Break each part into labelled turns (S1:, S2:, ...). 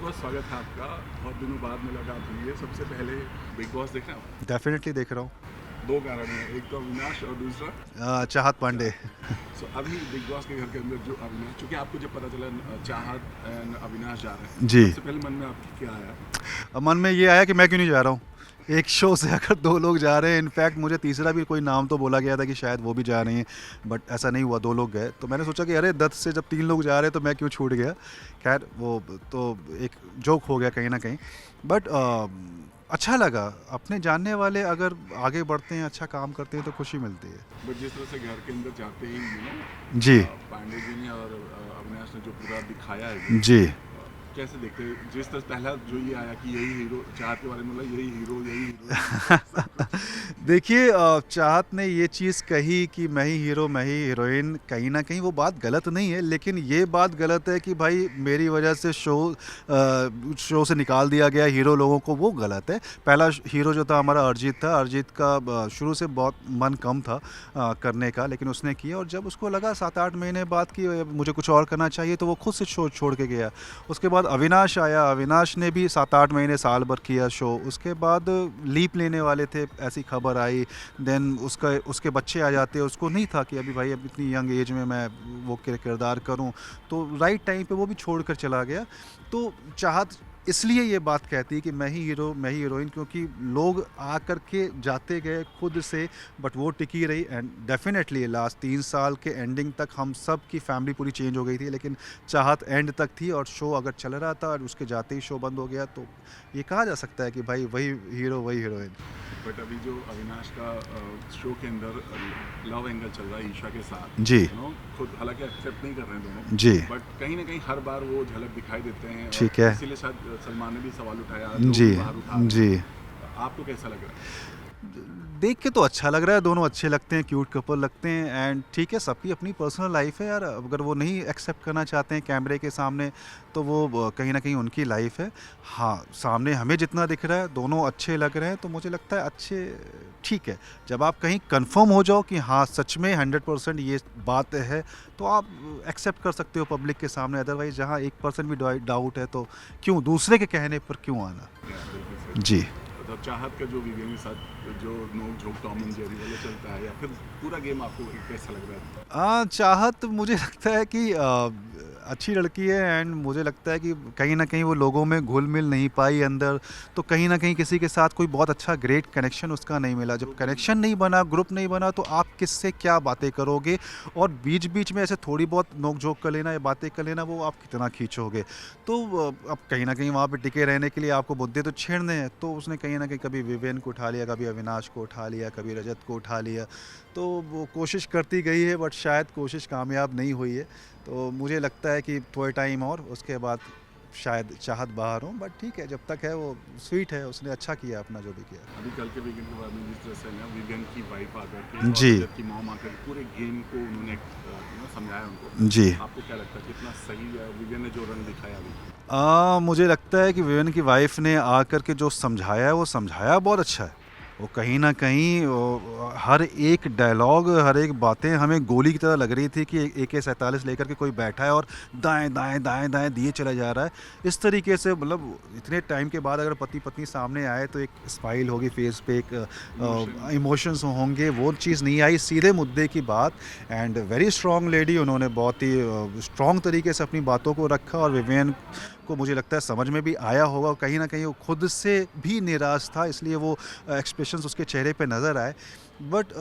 S1: बहुत स्वागत है आपका। बहुत दिनों बाद मुलाकात हुई है। सबसे पहले बिग बॉस देख रहे हैं आप?
S2: डेफिनेटली देख रहा हूँ।
S1: 2 कारण हैं, एक तो अविनाश और दूसरा
S2: चाहत पांडे।
S1: चाहत। अभी बिग बॉस के घर के अंदर जो अविनाश, चूँकि आपको जब पता चला चाहत एंड अविनाश जा रहे हैं, तो
S2: जी।
S1: सबसे पहले मन में आपके क्या आया?
S2: अब मन में ये आया कि मैं क्यों नहीं जा रहा हूँ। एक शो से अगर दो लोग जा रहे हैं, इनफैक्ट मुझे तीसरा भी कोई नाम तो बोला गया था कि शायद वो भी जा रही हैं, बट ऐसा नहीं हुआ, दो लोग गए। तो मैंने सोचा कि अरे 10 से जब 3 लोग जा रहे हैं तो मैं क्यों छूट गया। खैर वो तो एक जोक हो गया कहीं ना कहीं, बट अच्छा लगा। अपने जानने वाले अगर आगे बढ़ते हैं, अच्छा काम करते हैं तो खुशी मिलती है।
S1: बट जिस तरह से घर के अंदर जाते ही
S2: जी।
S1: पांडे जी ने और अविनाश ने जो पूरा दिखाया है,
S2: जी।
S1: कैसे देखते हैं? जिस तरह पहला जो ये आया कि यही हीरो, चाहत के बारे में बोला, यही हीरो सब कुछ।
S2: देखिए, चाहत ने ये चीज़ कही कि मैं ही हीरो मैं ही हीरोइन, कहीं ना कहीं वो बात गलत नहीं है, लेकिन ये बात गलत है कि भाई मेरी वजह से शो से निकाल दिया गया हीरो लोगों को, वो गलत है। पहला हीरो जो था हमारा अरिजीत था। अरिजीत का शुरू से बहुत मन कम था करने का, लेकिन उसने किया, और जब उसको लगा 7-8 महीने बाद कि मुझे कुछ और करना चाहिए, तो वो खुद से शो छोड़ के गया। उसके बाद अविनाश आया। अविनाश ने भी 7-8 महीने साल भर किया शो। उसके बाद लीप लेने वाले थे, ऐसी खबर आई। देन उसके बच्चे आ जाते, उसको नहीं था कि अभी भाई अब इतनी यंग एज में मैं वो किरदार करूं, तो राइट टाइम पे वो भी छोड़ कर चला गया। तो चाहत इसलिए ये बात कहती है कि मैं ही हीरो मैं ही हीरोइन, क्योंकि लोग आकर के जाते गए खुद से, बट वो टिकी रही। एंड डेफिनेटली लास्ट 3 साल के एंडिंग तक हम सब की फैमिली पूरी चेंज हो गई थी, लेकिन चाहत एंड तक थी, और शो अगर चल रहा था और उसके जाते ही शो बंद हो गया, तो ये कहा जा सकता है कि भाई वही हीरो वही हीरोइन।
S1: बट अभी जो अविनाश का शो के अंदर लव एंगल चल रहा है ईशा के साथ,
S2: जी।
S1: खुद हालांकि एक्सेप्ट नहीं कर रहे हैं दोनों,
S2: जी।
S1: बट कहीं ना कहीं हर बार वो झलक दिखाई देते हैं,
S2: ठीक
S1: और
S2: है।
S1: इसीलिए शायद सलमान ने भी सवाल उठाया,
S2: जी।
S1: लोग बाहर उठा रहे
S2: जी।
S1: हैं। आपको कैसा लग रहा है?
S2: देख के तो अच्छा लग रहा है, दोनों अच्छे लगते हैं, क्यूट कपल लगते हैं। एंड ठीक है, सबकी अपनी पर्सनल लाइफ है यार, अगर वो नहीं एक्सेप्ट करना चाहते हैं कैमरे के सामने, तो वो कहीं ना कहीं उनकी लाइफ है। हाँ, सामने हमें जितना दिख रहा है दोनों अच्छे लग रहे हैं, तो मुझे लगता है अच्छे, ठीक है। जब आप कहीं कंफर्म हो जाओ कि हाँ सच में 100% ये बात है, तो आप एक्सेप्ट कर सकते हो पब्लिक के सामने। अदरवाइज जहाँ 1% भी डाउट है, तो क्यों दूसरे के कहने पर क्यों आना।
S1: बिल्कुल सही।
S2: जी।
S1: तो चाहत का जो विवेन के साथ जो नोक झोंक टॉम एंड जेरी वाला चलता है, या फिर पूरा गेम आपको कैसा लग रहा है?
S2: चाहत मुझे लगता है कि अच्छी लड़की है, एंड मुझे लगता है कि कहीं ना कहीं वो लोगों में घुल मिल नहीं पाई अंदर, तो कहीं ना कहीं किसी के साथ कोई बहुत अच्छा ग्रेट कनेक्शन उसका नहीं मिला। जब कनेक्शन नहीं बना, ग्रुप नहीं बना, तो आप किससे क्या बातें करोगे। और बीच बीच में ऐसे थोड़ी बहुत नोक झोंक कर लेना या बातें कर लेना, वो आप कितना खींचोगे। तो अब कहीं ना कहीं वहाँ पे टिके रहने के लिए आपको मुद्दे तो छेड़ने हैं, तो उसने कहीं ना कहीं कभी विवेन को उठा लिया, कभी अविनाश को उठा लिया, कभी रजत को उठा लिया। तो वो कोशिश करती गई है, बट शायद कोशिश कामयाब नहीं हुई है। तो मुझे लगता है कि थोड़े टाइम और उसके बाद शायद चाहत बाहर हो, बट ठीक है, जब तक है वो स्वीट है, उसने अच्छा किया अपना जो भी किया।
S1: अभी कल के वीकेंड के बाद में जिस तरह से ना विवियन की वाइफ आकर के और
S2: जी।
S1: रजत की मॉम आकर के पूरे गेम को उन्होंने समझाया उनको,
S2: जी।
S1: आपको क्या लगता है कितना सही है विवियन ने जो रंग दिखाया अभी?
S2: मुझे लगता है कि विवेन की वाइफ ने आकर के जो समझाया है, वो समझाया बहुत अच्छा है। वो कहीं न कहीं हर एक डायलॉग, हर एक बातें हमें गोली की तरह लग रही थी कि AK-47 लेकर के कोई बैठा है और दाएँ, दाएँ, दाएँ, दाएँ दिए चला जा रहा है। इस तरीके से, मतलब इतने टाइम के बाद अगर पति-पत्नी सामने आए, तो एक स्माइल होगी फेस पे, एक
S1: इमोशन।
S2: इमोशंस होंगे, वो चीज़ नहीं आई, सीधे मुद्दे की बात। एंड वेरी स्ट्रॉन्ग लेडी, उन्होंने बहुत ही स्ट्रॉन्ग तरीके से अपनी बातों को रखा, और विवेन को मुझे लगता है समझ में भी आया होगा, और कहीं न कहीं वो खुद से भी निराश था, इसलिए वो एक्सप्रेशंस उसके चेहरे पे नज़र आए। बट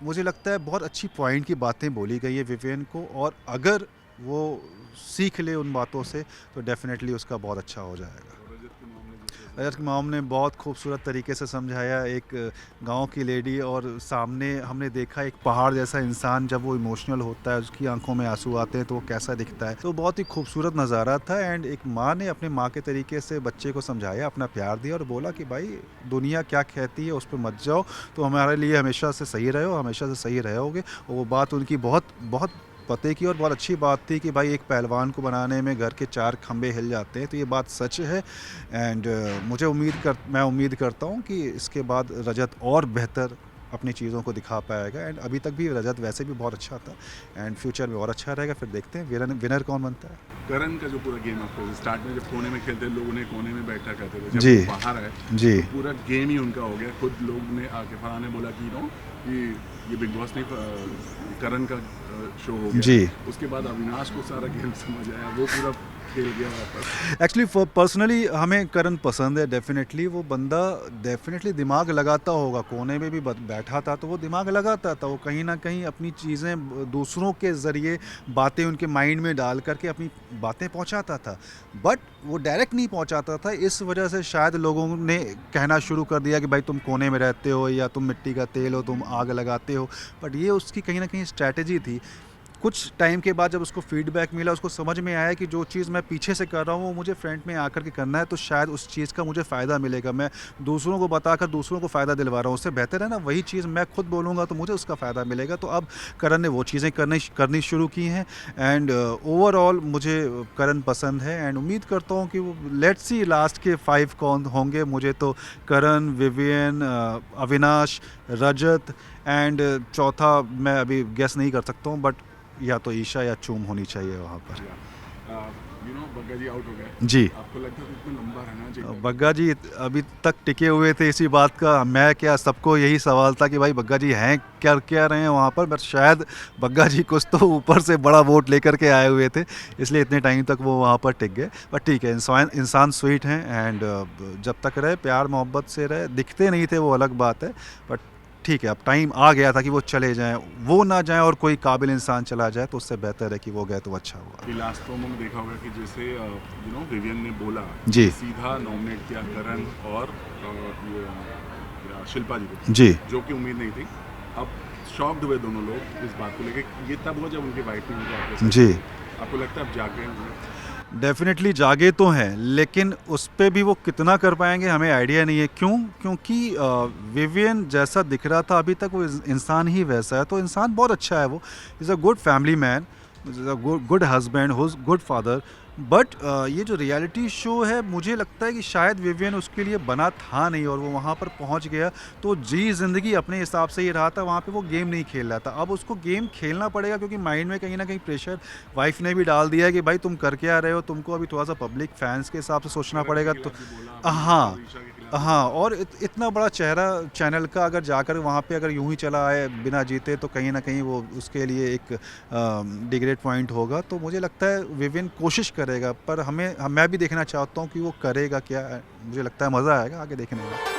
S2: मुझे लगता है बहुत अच्छी पॉइंट की बातें बोली गई है विवेन को, और अगर वो सीख ले उन बातों से, तो डेफ़िनेटली उसका बहुत अच्छा हो जाएगा।
S1: और रजत के मामले जिस तरह से
S2: रजत की मॉम ने बहुत खूबसूरत तरीके से समझाया, एक गांव की लेडी, और सामने हमने देखा एक पहाड़ जैसा इंसान, जब वो इमोशनल होता है, उसकी आंखों में आंसू आते हैं, तो वो कैसा दिखता है। तो बहुत ही खूबसूरत नज़ारा था। एंड एक माँ ने अपने माँ के तरीके से बच्चे को समझाया, अपना प्यार दिया, और बोला कि भाई दुनिया क्या कहती है उस पर मत जाओ, तो हमारे लिए हमेशा से सही रहो, हमेशा से सही रहोगे। और वो बात उनकी बहुत बहुत पते की और बहुत अच्छी बात थी कि भाई एक पहलवान को बनाने में घर के 4 खंभे हिल जाते हैं, तो ये बात सच है। एंड मैं उम्मीद करता हूँ कि इसके बाद रजत और बेहतर अपनी चीज़ों को दिखा पाएगा। एंड अभी तक भी रजत वैसे भी बहुत अच्छा था, एंड फ्यूचर में और अच्छा रहेगा। फिर देखते हैं विनर कौन बनता है।
S1: करण का जो पूरा गेम आपको स्टार्ट में जब कोने में खेलते लोग उन्हें कोने में बैठा करते थे,
S2: जी।
S1: जब वो बाहर आए
S2: जी।
S1: तो पूरा गेम ही उनका हो गया। खुद लोग ने आके फरहान ने बोला कि ये बिग बॉस नहीं करण का शो हो गया।
S2: जी।
S1: उसके बाद अविनाश को सारा गेम समझ आया, वो पूरा खेल गया वापस।
S2: एक्चुअली पर्सनली हमें करण पसंद है डेफिनेटली। वो बंदा डेफिनेटली दिमाग लगाता होगा, कोने में भी बैठा था तो वो दिमाग लगाता था, वो कहीं ना कहीं अपनी चीज़ें दूसरों के ज़रिए बातें उनके माइंड में डाल करके अपनी बातें पहुंचाता था, बट वो डायरेक्ट नहीं पहुंचाता था। इस वजह से शायद लोगों ने कहना शुरू कर दिया कि भाई तुम कोने में रहते हो या तुम मिट्टी का तेल हो, तुम आग लगाते हो। बट ये उसकी कहीं ना कहीं स्ट्रैटेजी थी। कुछ टाइम के बाद जब उसको फीडबैक मिला, उसको समझ में आया कि जो चीज़ मैं पीछे से कर रहा हूँ वो मुझे फ्रंट में आकर के करना है, तो शायद उस चीज़ का मुझे फ़ायदा मिलेगा। मैं दूसरों को बताकर दूसरों को फ़ायदा दिलवा रहा हूँ, उससे बेहतर है ना वही चीज़ मैं खुद बोलूँगा तो मुझे उसका फ़ायदा मिलेगा। तो अब करण ने वो चीज़ें करनी शुरू की हैं एंड ओवरऑल मुझे करण पसंद है एंड उम्मीद करता हूँ कि वो लेट्स सी लास्ट के 5 कौन होंगे। मुझे तो करण, विवियन, अविनाश, रजत एंड चौथा मैं अभी गेस नहीं कर सकता हूँ, बट या तो ईशा या चूम होनी चाहिए वहाँ पर।
S1: बग्गा जी आउट हो गए,
S2: जी।
S1: आपको लगता है इतना लंबा रहना चाहिए?
S2: बग्गा जी अभी तक टिके हुए थे इसी बात का, मैं क्या सबको यही सवाल था कि भाई बग्गा जी हैं क्या क्या रहे हैं वहाँ पर, बट शायद बग्गा जी कुछ तो ऊपर से बड़ा वोट लेकर के आए हुए थे इसलिए इतने टाइम तक वो वहाँ पर टिक गए। बट ठीक है, इंसान स्वीट हैं एंड जब तक रहे प्यार मोहब्बत से रहे। दिखते नहीं थे वो अलग बात है, बट ठीक है अब टाइम आ गया था कि वो चले जाएं, वो ना जाएं और कोई काबिल इंसान चला जाए तो उससे बेहतर है कि वो गए तो अच्छा हुआ।
S1: लास्ट प्रोमो में देखा होगा कि जैसे विवियन ने बोला
S2: जी।
S1: सीधा नॉमिनेट किया करण और शिल्पा जी को,
S2: जी।
S1: जो कि उम्मीद नहीं थी। अब शॉक्ड हुए दोनों लोग इस बात को लेके। ये तब हुआ जब उनकी वाइफ ने उनको आपके साथ
S2: जी।
S1: आपको लगता है अब जाके
S2: डेफिनेटली जागे तो हैं, लेकिन उस पे भी वो कितना कर पाएंगे हमें आइडिया नहीं है। क्योंकि विवियन जैसा दिख रहा था अभी तक वो इंसान ही वैसा है, तो इंसान बहुत अच्छा है। वो is a good family man, is a good husband, good father. But ये जो रियलिटी शो है मुझे लगता है कि शायद विवियन उसके लिए बना था नहीं और वो वहाँ पर पहुँच गया तो जी ज़िंदगी अपने हिसाब से ही रहा था, वहाँ पे वो गेम नहीं खेल रहा था। अब उसको गेम खेलना पड़ेगा क्योंकि माइंड में कहीं ना कहीं प्रेशर वाइफ ने भी डाल दिया है कि भाई तुम कर क्या रहे हो, तुमको अभी थोड़ा सा पब्लिक फैंस के हिसाब से सोचना पड़ेगा। तो हाँ, हाँ, और इतना बड़ा चेहरा चैनल का अगर जाकर वहाँ पे अगर यूं ही चला आए बिना जीते तो कहीं ना कहीं वो उसके लिए एक डिग्रेड पॉइंट होगा। तो मुझे लगता है विविन कोशिश करेगा, पर मैं भी देखना चाहता हूँ कि वो करेगा क्या। मुझे लगता है मज़ा आएगा आगे देखने में।